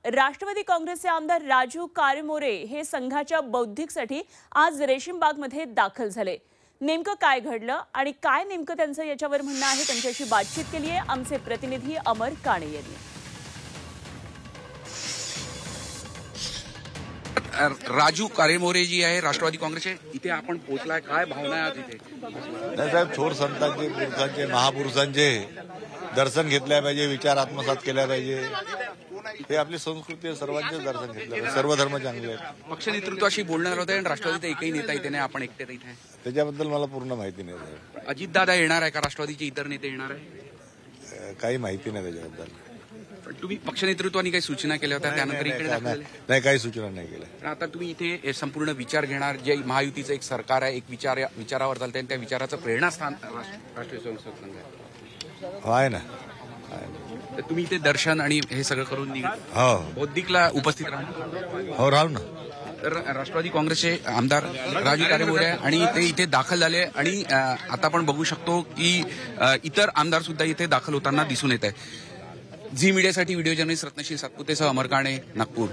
राष्ट्रवादी काँग्रेसचे आमदार राजू कारेमोरे हे संघाच्या बौद्धिकसाठी आज रेशीमबागमध्ये दाखल झाले। नेमकं काय घडलं आणि काय नेमकं त्यांचं याच्यावर म्हणणं आहे त्यांच्याशी बातचीत केली आहे आमचे प्रतिनिधी अमर काणे यांनी। राजू कारेमोरे जी आहे राष्ट्रवादी काँग्रेसचे, इथे आपण पोहोचलाय, काय भावना आहे इथे? नाही साहेब, थोर संतांचे, पुरुषांचे, महापुरुषांचे दर्शन घेतल्या पाहिजे, विचार आत्मसात केल्या पाहिजे। हे आपली संस्कृती, सर्वांचे दर्शन घेतलं पाहिजे, सर्व धर्म चांगले आहेत। पक्ष नेतृत्वाशी बोलणार होते आणि राष्ट्रवादीचा एकही नेता इथे नाही, आपण एकटे इथे आहे, त्याच्याबद्दल मला पूर्ण माहिती नाही साहेब। अजितदादा येणार आहे का? राष्ट्रवादीचे इतर नेते येणार आहे? काही माहिती नाही त्याच्याबद्दल। पण तुम्ही पक्ष नेतृत्वाने काही सूचना केल्या होत्या, त्यानंतर इकडे दाखल झाले? नाही, काही सूचना नाही केल्या। आता तुम्ही इथे संपूर्ण विचार घेणार, जे महायुतीचं एक सरकार आहे, एक विचारावर चालतंय आणि त्या विचाराचं प्रेरणास्थान राष्ट्रीय स्वयंसेवक संघ आहे। आहे ना, तर तुम्ही इथे दर्शन आणि हे सगळं करून हो, बौद्धिकला उपस्थित राहणार? हो, राहू ना। तर राष्ट्रवादी काँग्रेसचे आमदार राजू कारेमोरे आणि ते इथे दाखल झाले आणि आता आपण बघू शकतो की इतर आमदार सुद्धा इथे दाखल होताना दिसून येत आहे। झी मीडियासाठी व्हिडिओ जर्नलिस्ट रत्नशील सातपुतेसह अमर काणे, नागपूर।